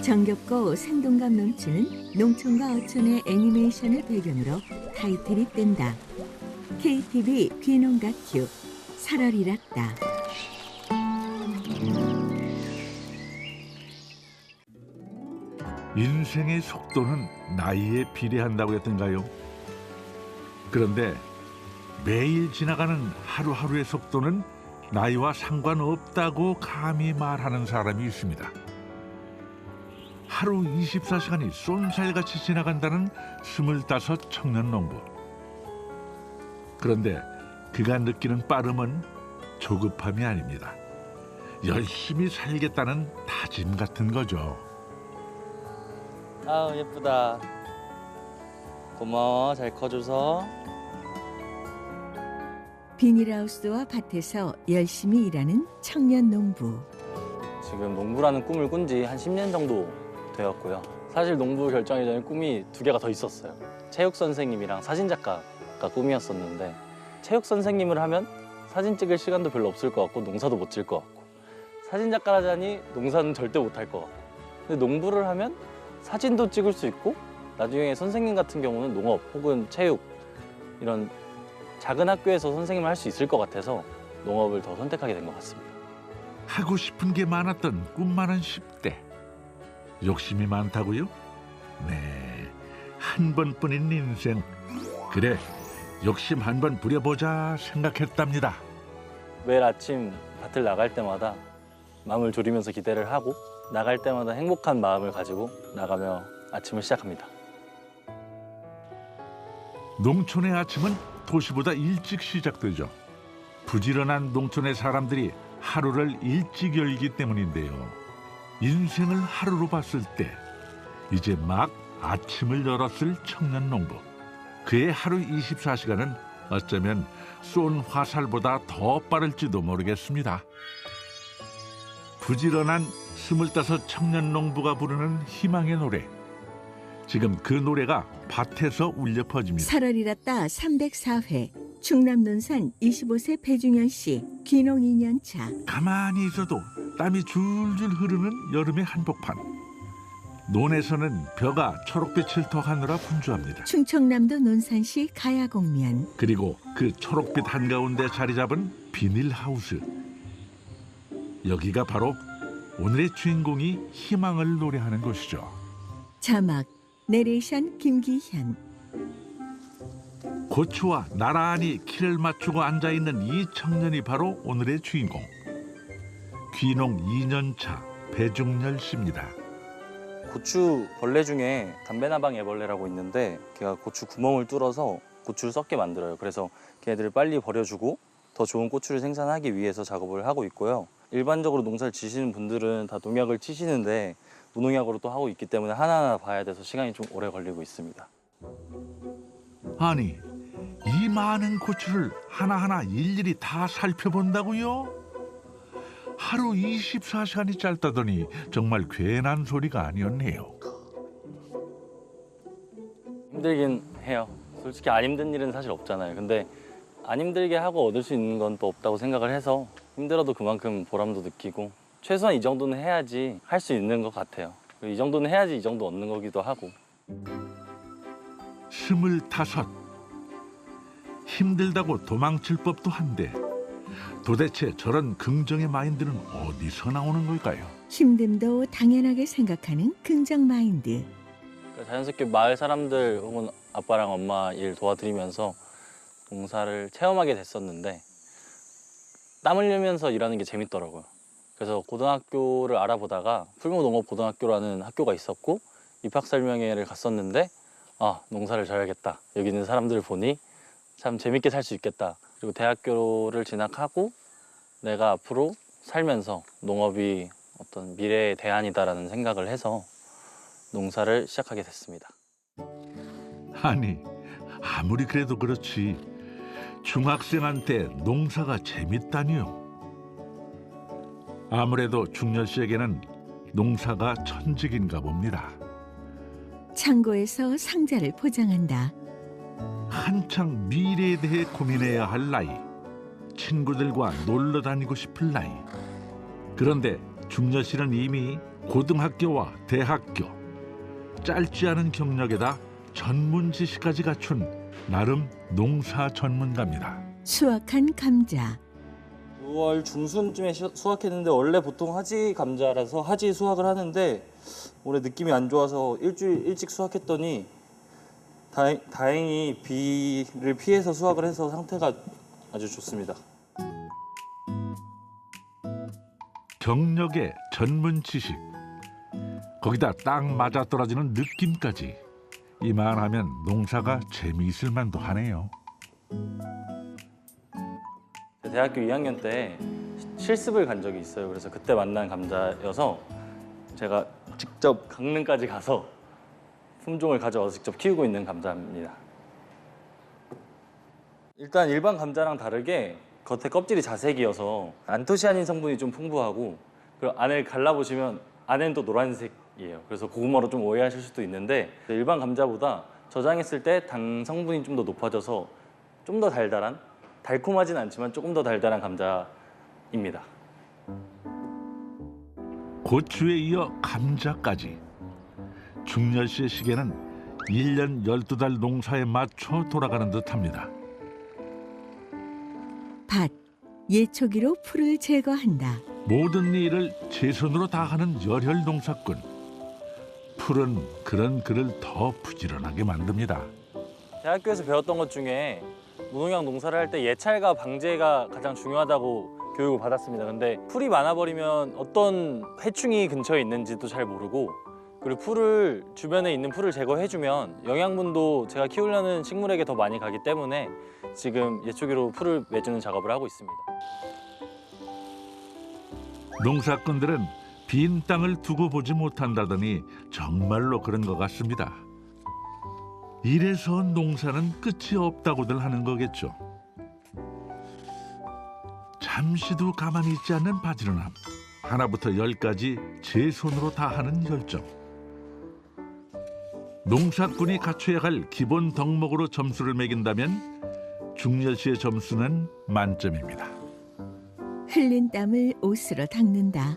정겹고 생동감 넘치는 농촌과 어촌의 애니메이션을 배경으로 타이틀이 뜬다. KTV 귀농 다큐 살얼이랐다. 인생의 속도는 나이에 비례한다고 했던가요? 그런데 매일 지나가는 하루하루의 속도는 나이와 상관없다고 감히 말하는 사람이 있습니다. 하루 24시간이 쏜살같이 지나간다는 25 청년 농부. 그런데 그가 느끼는 빠름은 조급함이 아닙니다. 열심히 살겠다는 다짐 같은 거죠. 아우 예쁘다. 고마워, 잘 커줘서. 비닐하우스와 밭에서 열심히 일하는 청년 농부. 지금 농부라는 꿈을 꾼 지 한 10년 정도 되었고요. 사실 농부 결정하기 전에 꿈이 2개가 더 있었어요. 체육 선생님이랑 사진 작가가 꿈이었었는데, 체육 선생님을 하면 사진 찍을 시간도 별로 없을 것 같고 농사도 못 지을 것 같고, 사진 작가라자니 농사는 절대 못 할 것 같고, 근데 농부를 하면 사진도 찍을 수 있고 나중에 선생님 같은 경우는 농업 혹은 체육 이런 작은 학교에서 선생님을 할 수 있을 것 같아서 농업을 더 선택하게 된 것 같습니다. 하고 싶은 게 많았던 꿈 많은 10대. 욕심이 많다고요? 네, 한 번뿐인 인생. 그래, 욕심 한 번 부려보자 생각했답니다. 매일 아침 밭을 나갈 때마다 마음을 졸이면서 기대를 하고, 나갈 때마다 행복한 마음을 가지고 나가며 아침을 시작합니다. 농촌의 아침은 도시보다 일찍 시작되죠. 부지런한 농촌의 사람들이 하루를 일찍 열기 때문인데요. 인생을 하루로 봤을 때 이제 막 아침을 열었을 청년 농부. 그의 하루 24시간은 어쩌면 쏜 화살보다 더 빠를지도 모르겠습니다. 부지런한 25 청년 농부가 부르는 희망의 노래. 지금 그 노래가 밭에서 울려 퍼집니다. 살얼이랐다 304회 충남 논산 25세 배중현 씨 귀농 2년 차. 가만히 있어도 땀이 줄줄 흐르는 여름의 한복판. 논에서는 벼가 초록빛을 더하느라 분주합니다. 충청남도 논산시 가야곡면. 그리고 그 초록빛 한가운데 자리 잡은 비닐하우스. 여기가 바로 오늘의 주인공이 희망을 노래하는 곳이죠. 자막 내레이션 김기현. 고추와 나란히 키를 맞추고 앉아있는 이 청년이 바로 오늘의 주인공. 귀농 2년 차 배중열 씨입니다. 고추 벌레 중에 담배나방 애벌레라고 있는데, 걔가 고추 구멍을 뚫어서 고추를 썩게 만들어요. 그래서 걔네들을 빨리 버려주고 더 좋은 고추를 생산하기 위해서 작업을 하고 있고요. 일반적으로 농사를 지시는 분들은 다 농약을 치시는데 무농약으로 또 하고 있기 때문에 하나하나 봐야 돼서 시간이 좀 오래 걸리고 있습니다. 아니, 이 많은 고추를 하나하나 일일이 다 살펴본다고요? 하루 24시간이 짧다더니 정말 괜한 소리가 아니었네요. 힘들긴 해요. 솔직히 안 힘든 일은 사실 없잖아요. 근데 안 힘들게 하고 얻을 수 있는 건 또 없다고 생각을 해서 힘들어도 그만큼 보람도 느끼고, 최소한 이 정도는 해야지 할 수 있는 것 같아요. 이 정도는 해야지 이 정도 얻는 거기도 하고. 25. 힘들다고 도망칠 법도 한데 도대체 저런 긍정의 마인드는 어디서 나오는 걸까요? 힘듦도 당연하게 생각하는 긍정 마인드. 그러니까 자연스럽게 마을 사람들 혹은 아빠랑 엄마 일 도와드리면서 농사를 체험하게 됐었는데, 땀 흘리면서 일하는 게 재밌더라고요. 그래서 고등학교를 알아보다가 풀무농업고등학교라는 학교가 있었고 입학설명회를 갔었는데, 아, 농사를 져야겠다. 여기 있는 사람들을 보니 참 재밌게 살 수 있겠다. 그리고 대학교를 진학하고 내가 앞으로 살면서 농업이 어떤 미래의 대안이다라는 생각을 해서 농사를 시작하게 됐습니다. 아니, 아무리 그래도 그렇지 중학생한테 농사가 재밌다니요. 아무래도 중열 씨에게는 농사가 천직인가 봅니다. 창고에서 상자를 포장한다. 한창 미래에 대해 고민해야 할 나이. 친구들과 놀러 다니고 싶을 나이. 그런데 중열 씨는 이미 고등학교와 대학교, 짧지 않은 경력에다 전문 지식까지 갖춘 나름 농사 전문가입니다. 수확한 감자. 6월 중순쯤에 수확했는데 원래 보통 하지 감자라서 하지 수확을 하는데 올해 느낌이 안 좋아서 일주일 일찍 수확했더니 다행히 비를 피해서 수확을 해서 상태가 아주 좋습니다. 경력에 전문 지식, 거기다 딱 맞아떨어지는 느낌까지 이만하면 농사가 재미있을 만도 하네요. 대학교 2학년 때 실습을 간 적이 있어요. 그래서 그때 만난 감자여서 제가 직접 강릉까지 가서 품종을 가져와서 직접 키우고 있는 감자입니다. 일단 일반 감자랑 다르게 겉에 껍질이 자색이어서 안토시아닌 성분이 좀 풍부하고 그리고 안을 갈라보시면 안에는 또 노란색이에요. 그래서 고구마로 좀 오해하실 수도 있는데 일반 감자보다 저장했을 때 당 성분이 좀 더 높아져서 좀 더 달달한, 달콤하진 않지만 조금 더 달달한 감자입니다. 고추에 이어 감자까지. 중열 씨의 시계는 1년 12달 농사에 맞춰 돌아가는 듯합니다. 밭. 예초기로 풀을 제거한다. 모든 일을 제 손으로 다 하는 열혈 농사꾼. 풀은 그런 그를 더 부지런하게 만듭니다. 대학교에서 배웠던 것 중에 무농약 농사를 할 때 예찰과 방제가 가장 중요하다고 교육을 받았습니다. 근데 풀이 많아버리면 어떤 해충이 근처에 있는지도 잘 모르고 그리고 풀을 주변에 있는 풀을 제거해주면 영양분도 제가 키우려는 식물에게 더 많이 가기 때문에 지금 예초기로 풀을 매주는 작업을 하고 있습니다. 농사꾼들은 빈 땅을 두고 보지 못한다더니 정말로 그런 것 같습니다. 이래서 농사는 끝이 없다고들 하는 거겠죠. 잠시도 가만히 있지 않는 바지런함. 하나부터 10까지 제 손으로 다 하는 열정. 농사꾼이 갖춰야 할 기본 덕목으로 점수를 매긴다면 중열 씨의 점수는 만점입니다. 흘린 땀을 옷으로 닦는다.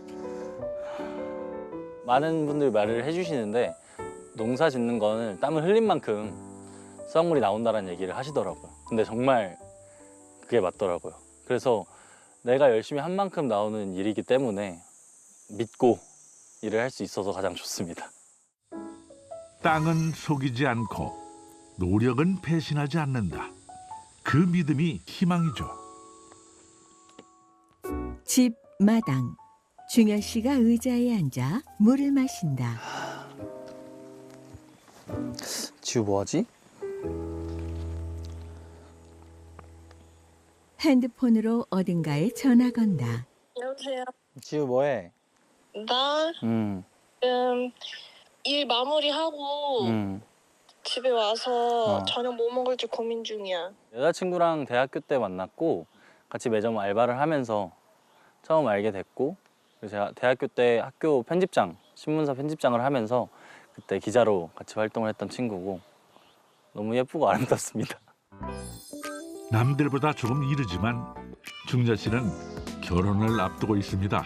많은 분들이 말을 해주시는데 농사 짓는 거는 땀을 흘린 만큼 수확물이 나온다는 얘기를 하시더라고요. 근데 정말 그게 맞더라고요. 그래서 내가 열심히 한 만큼 나오는 일이기 때문에 믿고 일을 할 수 있어서 가장 좋습니다. 땅은 속이지 않고 노력은 배신하지 않는다. 그 믿음이 희망이죠. 집 마당. 중열 씨가 의자에 앉아 물을 마신다. 지우 뭐하지? 핸드폰으로 어딘가에 전화 건다. 여보세요. 지우 뭐해? 나 지금 일 마무리하고 집에 와서 어. 저녁 뭐 먹을지 고민 중이야. 여자친구랑 대학교 때 만났고 같이 매점 알바를 하면서 처음 알게 됐고 그래서 제가 대학교 때 학교 편집장, 신문사 편집장을 하면서 그때 기자로 같이 활동을 했던 친구고 너무 예쁘고 아름답습니다. 남들보다 조금 이르지만 중자 씨는 결혼을 앞두고 있습니다.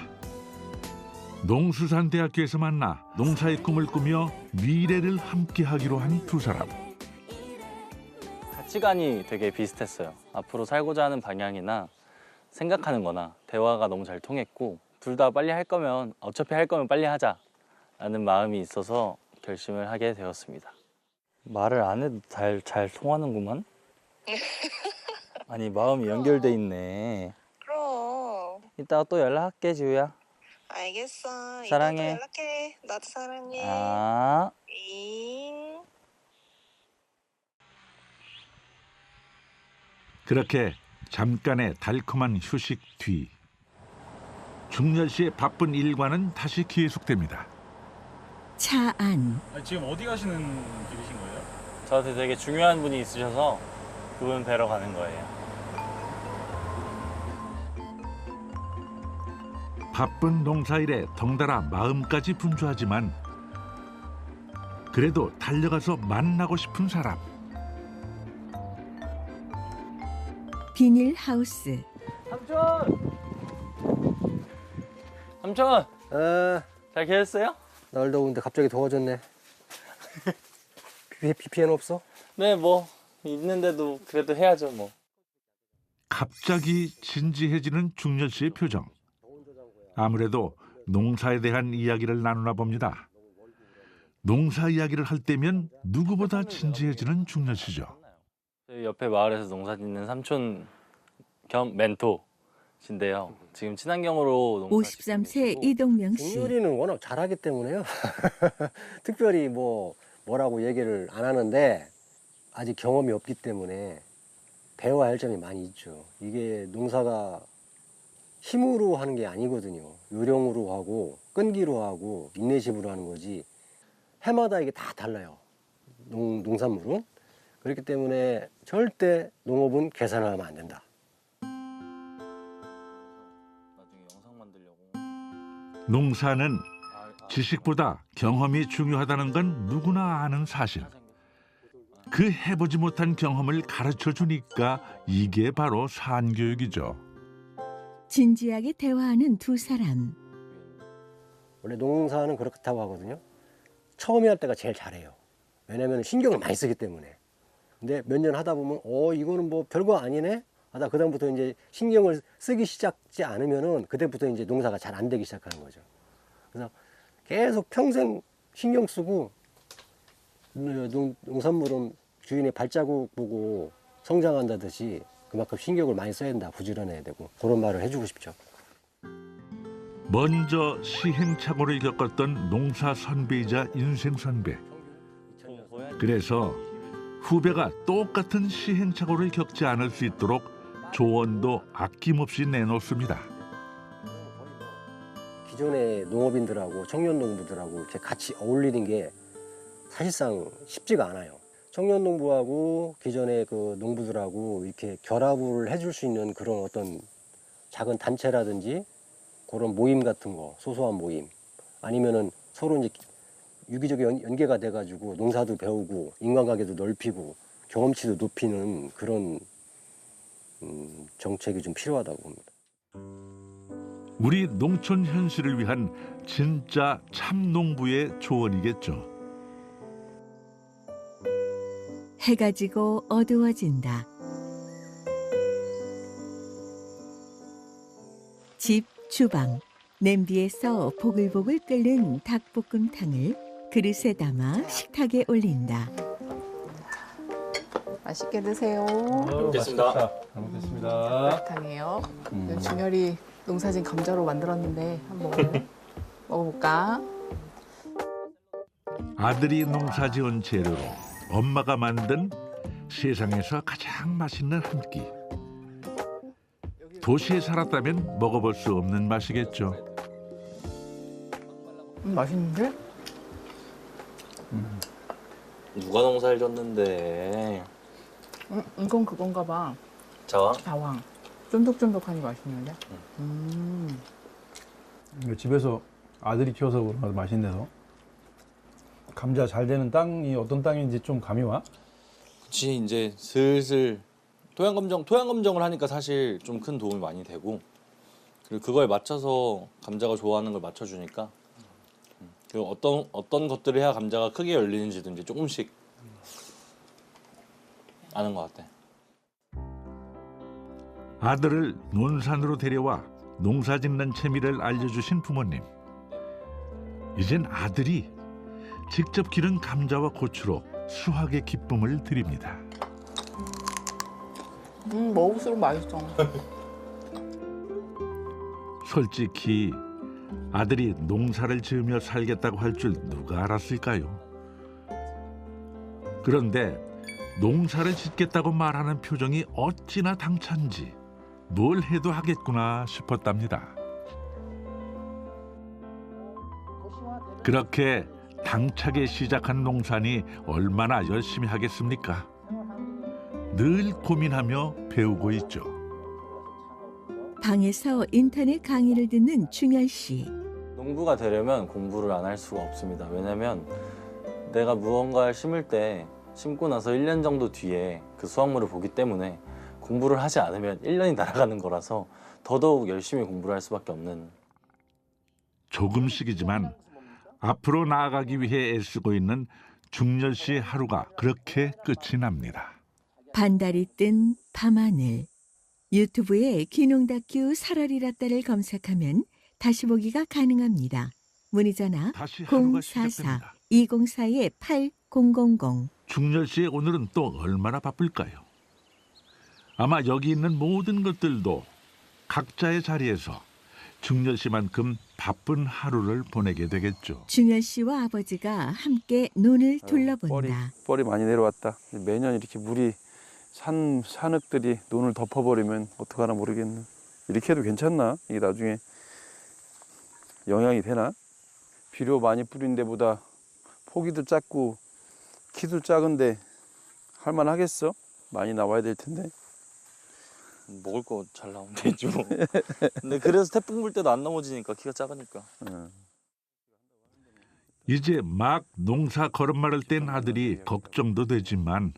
농수산대학교에서 만나 농사의 꿈을 꾸며 미래를 함께하기로 한 두 사람. 가치관이 되게 비슷했어요. 앞으로 살고자 하는 방향이나 생각하는 거나 대화가 너무 잘 통했고 둘 다 빨리 할 거면 어차피 할 거면 빨리 하자라는 마음이 있어서 결심을 하게 되었습니다. 말을 안 해도 잘 통하는구만. 아니 마음이 연결돼 있네. 그럼. 이따가 또 연락할게 지우야. 알겠어. 사랑해. 이따 또 연락해. 나도 사랑해. 아. 잉. 그렇게 잠깐의 달콤한 휴식 뒤 중열 씨의 바쁜 일과는 다시 계속됩니다. 차 안. 지금 어디 가시는 길이신 거예요? 저한테 되게 중요한 분이 있으셔서 그분 뵈러 가는 거예요. 바쁜 농사일에 덩달아 마음까지 분주하지만 그래도 달려가서 만나고 싶은 사람. 비닐하우스. 삼촌! 삼촌! 잘 계셨어요? 날 더운데 갑자기 더워졌네. 비 피해는 없어? 네, 뭐 있는데도 그래도 해야죠, 뭐. 갑자기 진지해지는 중년 씨의 표정. 아무래도 농사에 대한 이야기를 나누나 봅니다. 농사 이야기를 할 때면 누구보다 진지해지는 중년 씨죠. 저희 옆에 마을에서 농사 짓는 삼촌 겸 멘토신데요. 지금 친환경으로 농사 53세 짓고 계시고 이동명 씨. 중요리는 워낙 잘하기 때문에요. 특별히 뭐라고 얘기를 안 하는데 아직 경험이 없기 때문에 배워야 할 점이 많이 있죠. 이게 농사가 힘으로 하는 게 아니거든요. 요령으로 하고 끈기로 하고 인내심으로 하는 거지. 해마다 이게 다 달라요. 농산물은. 그렇기 때문에 절대 농업은 계산을 하면 안 된다. 나중에 영상 만들려고. 농사는 지식보다 경험이 중요하다는 건 누구나 아는 사실. 그 해보지 못한 경험을 가르쳐 주니까 이게 바로 산교육이죠. 진지하게 대화하는 두 사람. 원래 농사는 그렇다고 하거든요. 처음에 할 때가 제일 잘해요. 왜냐면 신경을 많이 쓰기 때문에. 근데 몇 년 하다 보면 이거는 뭐 별거 아니네 하다 그다음부터 이제 신경을 쓰기 시작하지 않으면은 그때부터 이제 농사가 잘 안 되기 시작하는 거죠. 그래서 계속 평생 신경 쓰고 농산물은 주인의 발자국 보고 성장한다듯이 그만큼 신경을 많이 써야 된다. 부지런해야 되고 그런 말을 해주고 싶죠. 먼저 시행착오를 겪었던 농사 선배이자 인생 선배. 그래서 후배가 똑같은 시행착오를 겪지 않을 수 있도록 조언도 아낌없이 내놓습니다. 기존의 농업인들하고 청년 농부들하고 이렇게 같이 어울리는 게 사실상 쉽지가 않아요. 청년 농부하고 기존의 그 농부들하고 이렇게 결합을 해줄 수 있는 그런 어떤 작은 단체라든지 그런 모임 같은 거, 소소한 모임 아니면은 서로 이제 유기적인 연계가 돼가지고 농사도 배우고 인간관계도 넓히고 경험치도 높이는 그런 정책이 좀 필요하다고 봅니다. 우리 농촌 현실을 위한 진짜 참농부의 조언이겠죠. 해가 지고 어두워진다. 집 주방 냄비에서 보글보글 끓는 닭볶음탕을 그릇에 담아 식탁에 올린다. 맛있게 드세요. 먹겠습니다. 잘 먹겠습니다. 탕이에요. 준열이 농사진 감자로 만들었는데 한번 먹어볼까? 아들이 농사지은 재료로 엄마가 만든 세상에서 가장 맛있는 한 끼. 도시에 살았다면 먹어볼 수 없는 맛이겠죠. 맛있는데? 누가 농사를 졌는데. 이건 그건가 봐. 자왕? 자왕. 쫀득쫀득하니 맛있는데? 이거 집에서 아들이 키워서 그런가 맛있네서. 감자 잘 되는 땅이 어떤 땅인지 좀 감이 와? 그치, 이제 슬슬 토양 검정을 하니까 사실 좀 큰 도움이 많이 되고, 그리고 그거에 맞춰서 감자가 좋아하는 걸 맞춰주니까, 그리고 어떤 것들을 해야 감자가 크게 열리는지도 이제 조금씩 아는 것 같아. 아들을 논산으로 데려와 농사 짓는 재미를 알려주신 부모님. 이젠 아들이 직접 기른 감자와 고추로 수확의 기쁨을 드립니다. 먹을수록 맛있어. 솔직히 아들이 농사를 지으며 살겠다고 할 줄 누가 알았을까요? 그런데 농사를 짓겠다고 말하는 표정이 어찌나 당찬지 뭘 해도 하겠구나 싶었답니다. 그렇게 당차게 시작한 농산이 얼마나 열심히 하겠습니까? 늘 고민하며 배우고 있죠. 방에서 인터넷 강의를 듣는 중현 씨. 농부가 되려면 공부를 안 할 수가 없습니다. 왜냐면 내가 무언가를 심을 때 심고 나서 1년 정도 뒤에 그 수확물을 보기 때문에 공부를 하지 않으면 1년이 날아가는 거라서 더더욱 열심히 공부를 할 수밖에 없는. 조금씩이지만 앞으로 나아가기 위해 애쓰고 있는 중렬 씨의 하루가 그렇게 끝이 납니다. 반달이 뜬 밤하늘. 유튜브에 귀농 다큐 살얼이랐다를 검색하면 다시 보기가 가능합니다. 문의 전화 다시 하루가 044-204-8000. 중렬 씨의 오늘은 또 얼마나 바쁠까요? 아마 여기 있는 모든 것들도 각자의 자리에서 중렬 씨만큼 바쁜 하루를 보내게 되겠죠. 중열 씨와 아버지가 함께 논을 둘러본다. 뻘이 많이 내려왔다. 매년 이렇게 물이 산흙들이 논을 덮어버리면 어떡하나 모르겠네. 이렇게 해도 괜찮나? 이게 나중에 영향이 되나? 비료 많이 뿌린 데보다 포기도 작고 키도 작은데 할만하겠어? 많이 나와야 될 텐데. 먹을 거 잘 나오면 되죠. 근데 그래서 태풍 불 때도 안 넘어지니까 키가 작으니까. 이제 막 농사 걸음마를 뗀 아들이 걱정도 되지만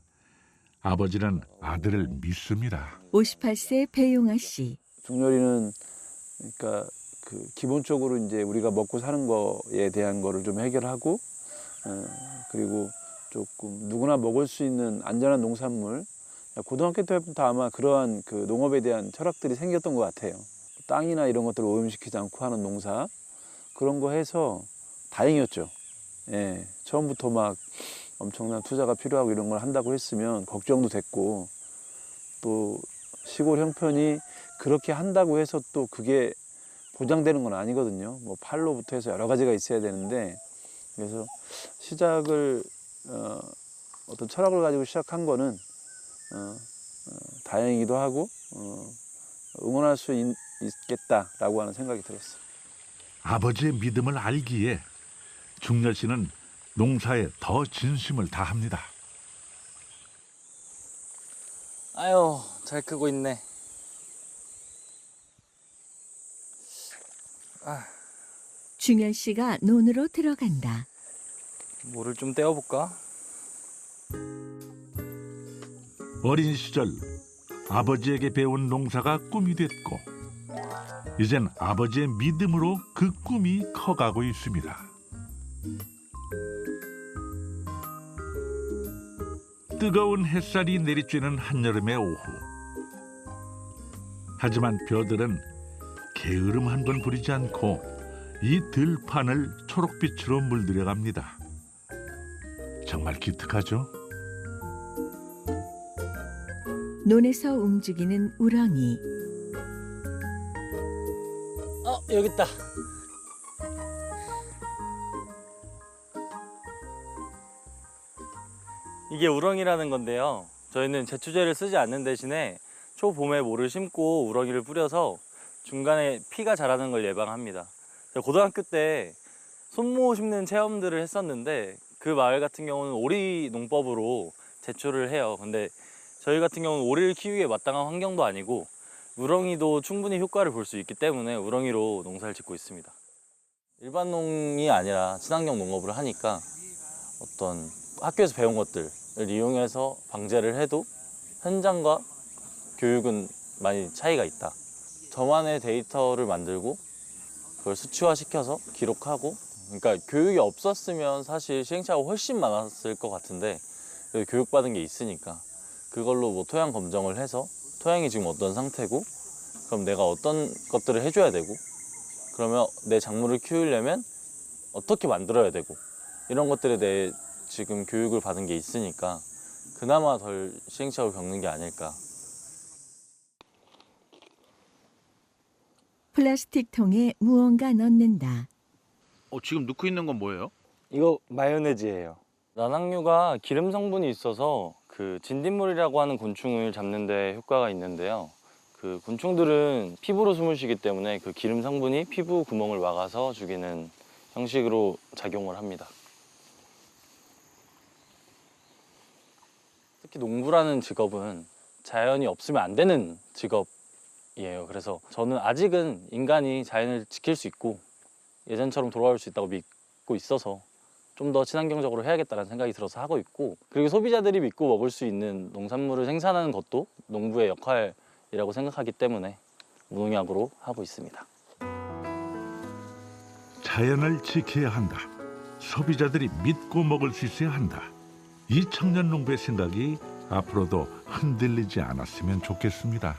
아버지는 아들을 믿습니다. 58세 배용아 씨. 중렬이는 그러니까 그 기본적으로 이제 우리가 먹고 사는 거에 대한 거를 좀 해결하고 그리고 조금 누구나 먹을 수 있는 안전한 농산물. 고등학교 때부터 아마 그러한 그 농업에 대한 철학들이 생겼던 것 같아요. 땅이나 이런 것들을 오염시키지 않고 하는 농사 그런 거 해서 다행이었죠. 예, 처음부터 막 엄청난 투자가 필요하고 이런 걸 한다고 했으면 걱정도 됐고 또 시골 형편이 그렇게 한다고 해서 또 그게 보장되는 건 아니거든요. 뭐 팔로부터 해서 여러 가지가 있어야 되는데 그래서 시작을 어떤 철학을 가지고 시작한 거는 다행이기도 하고 응원할 수 있겠다라고 하는 생각이 들었어요. 아버지의 믿음을 알기에 중렬 씨는 농사에 더 진심을 다합니다. 아유, 잘 크고 있네. 중열 씨가 논으로 들어간다. 뭐를 좀 떼어볼까? 어린 시절 아버지에게 배운 농사가 꿈이 됐고 이젠 아버지의 믿음으로 그 꿈이 커가고 있습니다. 뜨거운 햇살이 내리쬐는 한여름의 오후. 하지만 벼들은 게으름 한 번 부리지 않고 이 들판을 초록빛으로 물들여갑니다. 정말 기특하죠? 논에서 움직이는 우렁이. 여기 있다. 이게 우렁이라는 건데요. 저희는 제초제를 쓰지 않는 대신에 초봄에 모를 심고 우렁이를 뿌려서 중간에 피가 자라는 걸 예방합니다. 제가 고등학교 때 손모 심는 체험들을 했었는데 그 마을 같은 경우는 오리 농법으로 제초를 해요. 근데 저희 같은 경우는 오리를 키우기에 마땅한 환경도 아니고 우렁이도 충분히 효과를 볼 수 있기 때문에 우렁이로 농사를 짓고 있습니다. 일반 농이 아니라 친환경 농업을 하니까 어떤 학교에서 배운 것들을 이용해서 방제를 해도 현장과 교육은 많이 차이가 있다. 저만의 데이터를 만들고 그걸 수치화시켜서 기록하고, 그러니까 교육이 없었으면 사실 시행착오가 훨씬 많았을 것 같은데 교육받은 게 있으니까 그걸로 뭐 토양 검정을 해서 토양이 지금 어떤 상태고 그럼 내가 어떤 것들을 해줘야 되고 그러면 내 작물을 키우려면 어떻게 만들어야 되고 이런 것들에 대해 지금 교육을 받은 게 있으니까 그나마 덜 시행착오를 겪는 게 아닐까. 플라스틱 통에 무언가 넣는다. 지금 넣고 있는 건 뭐예요? 이거 마요네즈예요. 난황류가 기름 성분이 있어서 그 진딧물이라고 하는 곤충을 잡는 데 효과가 있는데요. 그 곤충들은 피부로 숨을 쉬기 때문에 그 기름 성분이 피부 구멍을 막아서 죽이는 형식으로 작용을 합니다. 특히 농부라는 직업은 자연이 없으면 안 되는 직업이에요. 그래서 저는 아직은 인간이 자연을 지킬 수 있고 예전처럼 돌아올 수 있다고 믿고 있어서 좀 더 친환경적으로 해야겠다는 생각이 들어서 하고 있고, 그리고 소비자들이 믿고 먹을 수 있는 농산물을 생산하는 것도 농부의 역할이라고 생각하기 때문에 무농약으로 하고 있습니다. 자연을 지켜야 한다. 소비자들이 믿고 먹을 수 있어야 한다. 이 청년 농부의 생각이 앞으로도 흔들리지 않았으면 좋겠습니다.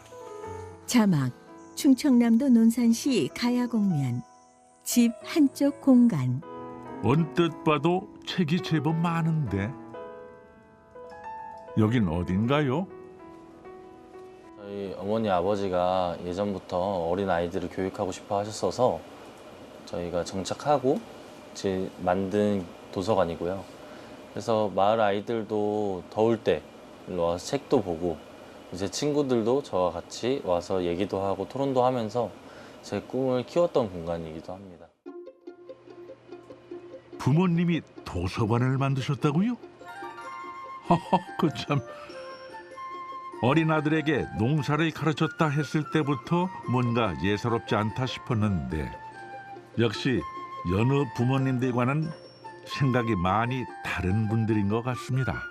자막 충청남도 논산시 가야공면 집 한쪽 공간. 언뜻 봐도 책이 제법 많은데 여긴 어딘가요? 저희 어머니 아버지가 예전부터 어린 아이들을 교육하고 싶어 하셨어서 저희가 정착하고 만든 도서관이고요. 그래서 마을 아이들도 더울 때 일로 와서 책도 보고 이제 친구들도 저와 같이 와서 얘기도 하고 토론도 하면서 제 꿈을 키웠던 공간이기도 합니다. 부모님이 도서관을 만드셨다고요? 허허, 그 참. 어린 아들에게 농사를 가르쳤다 했을 때부터 뭔가 예사롭지 않다 싶었는데 역시 여느 부모님들과는 생각이 많이 다른 분들인 것 같습니다.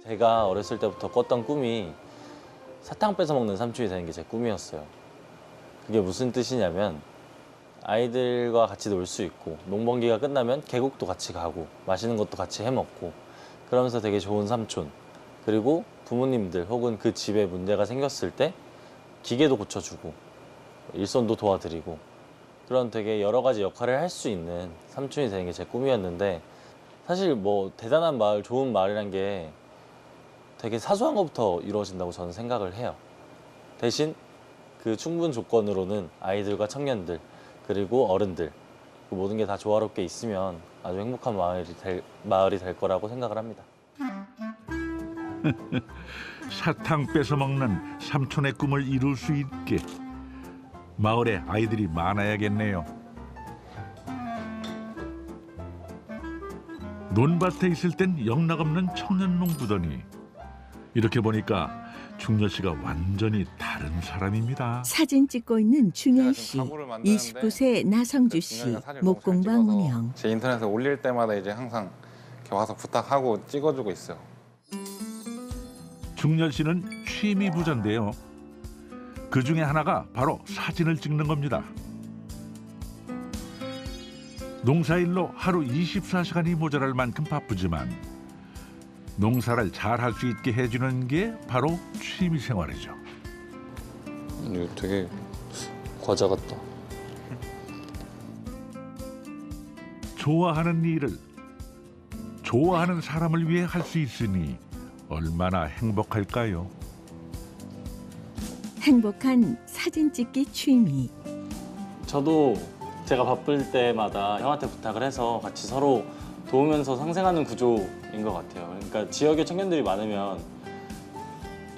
제가 어렸을 때부터 꿨던 꿈이 사탕 뺏어 먹는 삼촌이 되는 게 제 꿈이었어요. 그게 무슨 뜻이냐면 아이들과 같이 놀 수 있고 농번기가 끝나면 계곡도 같이 가고 맛있는 것도 같이 해먹고 그러면서 되게 좋은 삼촌, 그리고 부모님들 혹은 그 집에 문제가 생겼을 때 기계도 고쳐주고 일손도 도와드리고 그런 되게 여러 가지 역할을 할 수 있는 삼촌이 되는 게 제 꿈이었는데 사실 뭐 대단한 마을, 좋은 마을이란 게 되게 사소한 것부터 이루어진다고 저는 생각을 해요. 대신 그 충분 조건으로는 아이들과 청년들 그리고 어른들 그 모든 게 다 조화롭게 있으면 아주 행복한 마을이 될 거라고 생각을 합니다. 사탕 뺏어 먹는 삼촌의 꿈을 이룰 수 있게 마을에 아이들이 많아야겠네요. 논밭에 있을 땐 영락없는 청년 농부더니 이렇게 보니까 중렬 씨가 완전히 다른 사람입니다. 사진 찍고 있는 중현 씨, 29세 나성주 씨, 목공방 운영. 제 인터넷에 올릴 때마다 이제 항상 이렇게 와서 부탁하고 찍어주고 있어요. 중렬 씨는 취미 부자인데요. 그 중에 하나가 바로 사진을 찍는 겁니다. 농사일로 하루 24시간이 모자랄 만큼 바쁘지만 농사를 잘 할 수 있게 해주는 게 바로 취미 생활이죠. 이거 되게 과자 같다. 좋아하는 일을 좋아하는 사람을 위해 할 수 있으니 얼마나 행복할까요? 행복한 사진 찍기 취미. 저도 제가 바쁠 때마다 형한테 부탁을 해서 같이 서로 도우면서 상생하는 구조인 것 같아요. 그러니까 지역에 청년들이 많으면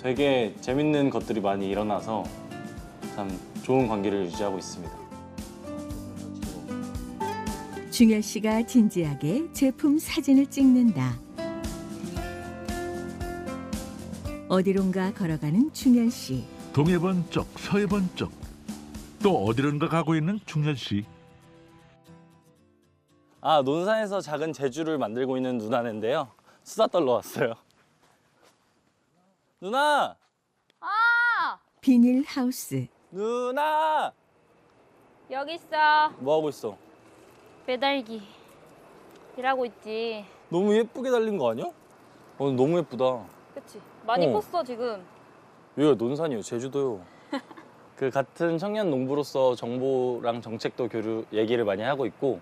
되게 재밌는 것들이 많이 일어나서 참 좋은 관계를 유지하고 있습니다. 중현 씨가 진지하게 제품 사진을 찍는다. 어디론가 걸어가는 중현 씨. 동해 번쩍 서해 번쩍 또 어디론가 가고 있는 중렬 씨. 아, 논산에서 작은 제주를 만들고 있는 누나인데요. 수다 떨러 왔어요. 누나! 아! 비닐하우스. 누나! 여기 있어. 뭐 하고 있어? 매달기. 일하고 있지. 너무 예쁘게 달린 거 아니야? 너무 예쁘다. 그치? 많이 컸어, 지금. 여기가 논산이요, 제주도요. 그 같은 청년 농부로서 정보랑 정책도 얘기를 많이 하고 있고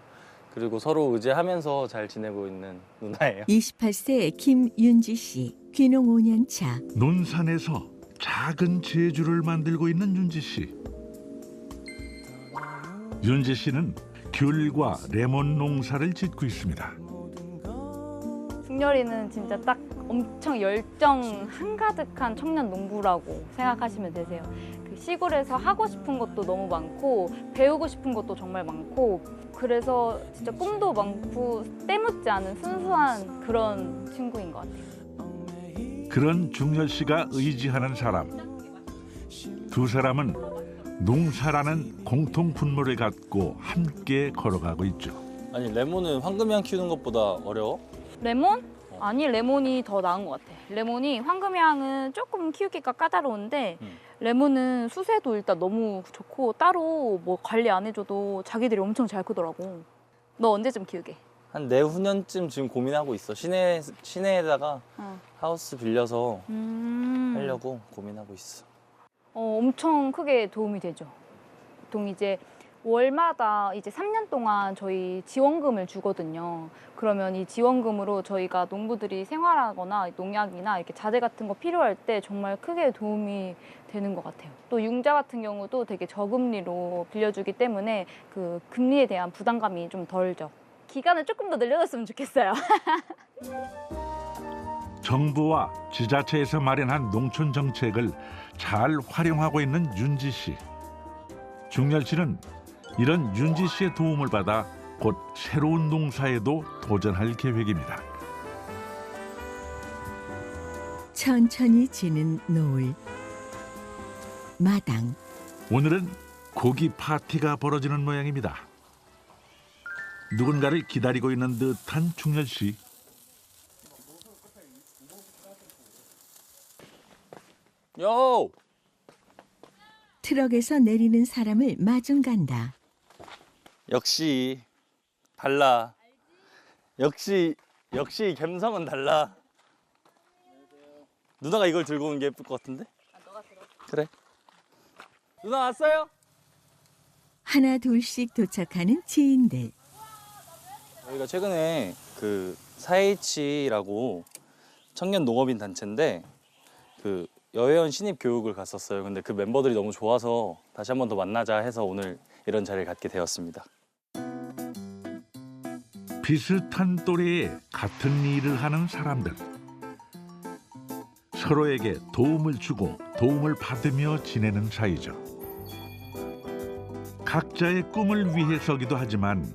그리고 서로 의지하면서 잘 지내고 있는 누나예요. 28세 김윤지 씨. 귀농 5년 차. 논산에서 작은 제주를 만들고 있는 윤지 씨. 윤지 씨는 귤과 레몬 농사를 짓고 있습니다. 중렬이는 진짜 딱 엄청 열정 한가득한 청년 농부라고 생각하시면 되세요. 그 시골에서 하고 싶은 것도 너무 많고 배우고 싶은 것도 정말 많고 그래서 진짜 꿈도 많고 때묻지 않은 순수한 그런 친구인 것 같아요. 그런 중렬 씨가 의지하는 사람. 두 사람은 농사라는 공통 분모를 갖고 함께 걸어가고 있죠. 아니, 레몬은 황금향 키우는 것보다 어려워? 레몬? 아니, 레몬이 더 나은 것 같아. 레몬이 황금향은 조금 키우기가 까다로운데 레몬은 수세도 일단 너무 좋고 따로 뭐 관리 안 해줘도 자기들이 엄청 잘 크더라고. 너 언제쯤 키우게? 한 내후년쯤 지금 고민하고 있어. 시내에다가 하우스 빌려서 하려고 고민하고 있어. 엄청 크게 도움이 되죠. 보통 이제 월마다 이제 3년 동안 저희 지원금을 주거든요. 그러면 이 지원금으로 저희가 농부들이 생활하거나 농약이나 이렇게 자재 같은 거 필요할 때 정말 크게 도움이 되는 것 같아요. 또 융자 같은 경우도 되게 저금리로 빌려주기 때문에 그 금리에 대한 부담감이 좀 덜죠. 기간을 조금 더 늘려줬으면 좋겠어요. 정부와 지자체에서 마련한 농촌 정책을 잘 활용하고 있는 윤지 씨. 중열 씨는 이런 윤지 씨의 도움을 받아 곧 새로운 농사에도 도전할 계획입니다. 천천히 지는 노을. 마당. 오늘은 고기 파티가 벌어지는 모양입니다. 누군가를 기다리고 있는 듯한 중열 씨. 요! 트럭에서 내리는 사람을 마중 간다. 역시 달라. 역시 갬성은 달라. 누나가 이걸 들고 온 게 예쁠 것 같은데? 너가 들어. 그래. 누나 왔어요? 하나 둘씩 도착하는 지인들. 저희가 최근에 그 4H라고 청년 농업인 단체인데 그 여회원 신입 교육을 갔었어요. 근데 그 멤버들이 너무 좋아서 다시 한 번 더 만나자 해서 오늘 이런 자리를 갖게 되었습니다. 비슷한 또래의 같은 일을 하는 사람들. 서로에게 도움을 주고 도움을 받으며 지내는 사이죠. 각자의 꿈을 위해서기도 하지만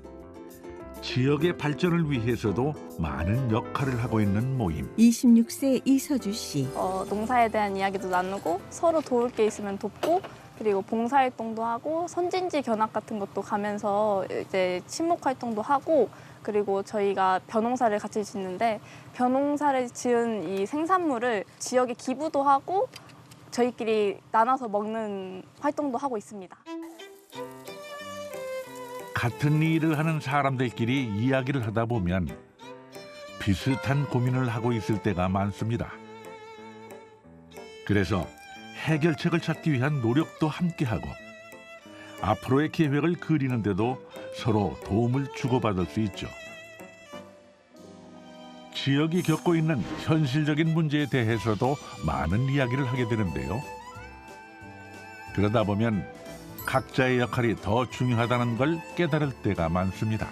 지역의 발전을 위해서도 많은 역할을 하고 있는 모임. 26세 이서주 씨. 농사에 대한 이야기도 나누고 서로 도울 게 있으면 돕고 그리고 봉사활동도 하고 선진지 견학 같은 것도 가면서 이제 친목 활동도 하고 그리고 저희가 벼농사를 같이 짓는데 벼농사를 지은 이 생산물을 지역에 기부도 하고 저희끼리 나눠서 먹는 활동도 하고 있습니다. 같은 일을 하는 사람들끼리 이야기를 하다 보면 비슷한 고민을 하고 있을 때가 많습니다. 그래서 해결책을 찾기 위한 노력도 함께하고 앞으로의 계획을 그리는데도 서로 도움을 주고받을 수 있죠. 지역이 겪고 있는 현실적인 문제에 대해서도 많은 이야기를 하게 되는데요. 그러다 보면 각자의 역할이 더 중요하다는 걸 깨달을 때가 많습니다.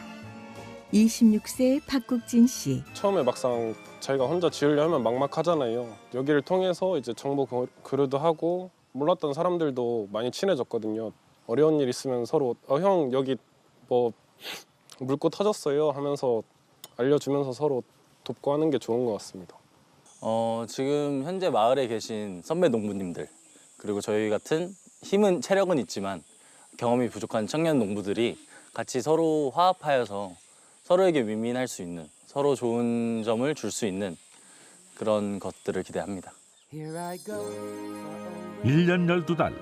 26세 박국진 씨. 처음에 막상 자기가 혼자 지으려면 막막하잖아요. 여기를 통해서 이제 정보 교류도 하고 몰랐던 사람들도 많이 친해졌거든요. 어려운 일 있으면 서로 형 여기 뭐 물고 터졌어요 하면서 알려주면서 서로 돕고 하는 게 좋은 것 같습니다. 지금 현재 마을에 계신 선배 농부님들 그리고 저희 같은 힘은 체력은 있지만 경험이 부족한 청년 농부들이 같이 서로 화합하여서 서로에게 윈윈할 수 있는 서로 좋은 점을 줄 수 있는 그런 것들을 기대합니다. 1년 12달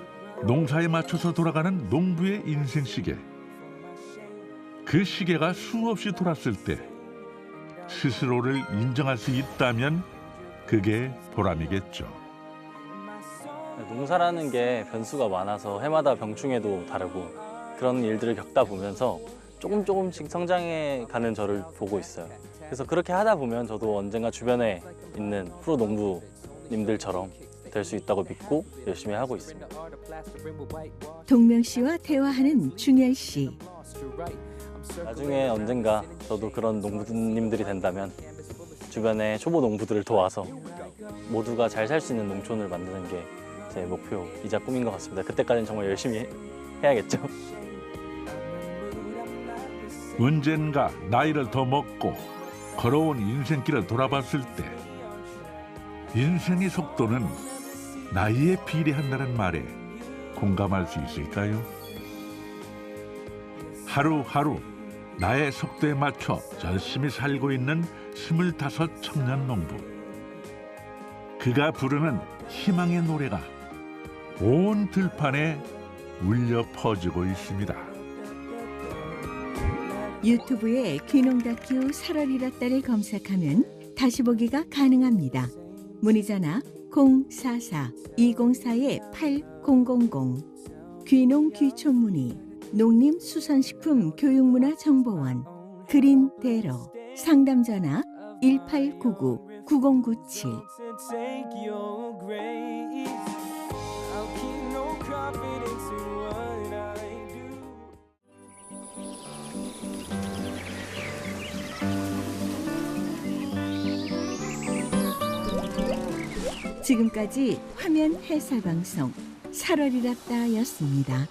농사에 맞춰서 돌아가는 농부의 인생 시계. 그 시계가 수없이 돌았을 때 스스로를 인정할 수 있다면 그게 보람이겠죠. 농사라는 게 변수가 많아서 해마다 병충해도 다르고 그런 일들을 겪다 보면서 조금씩 성장해 가는 저를 보고 있어요. 그래서 그렇게 하다 보면 저도 언젠가 주변에 있는 프로 농부님들처럼 될 수 있다고 믿고 열심히 하고 있습니다. 동명 씨와 대화하는 중열 씨. 나중에 언젠가 저도 그런 농부님들이 된다면 주변의 초보 농부들을 도와서 모두가 잘 살 수 있는 농촌을 만드는 게 제 목표이자 꿈인 것 같습니다. 그때까지는 정말 열심히 해야겠죠. 언젠가 나이를 더 먹고 걸어온 인생길을 돌아봤을 때 인생의 속도는 나이에 비례한다는 말에 공감할 수 있을까요? 하루하루 나의 속도에 맞춰 열심히 살고 있는 25 청년 농부. 그가 부르는 희망의 노래가 온 들판에 울려 퍼지고 있습니다. 유튜브에 귀농 다큐 8월이라따를 검색하면 다시 보기가 가능합니다. 문의 전화 044-204-8000 귀농 귀촌문의 농림수산식품 교육문화정보원 그린대로 상담 전화 1899-9097 지금까지 화면 해설 방송 8월이랐다였습니다.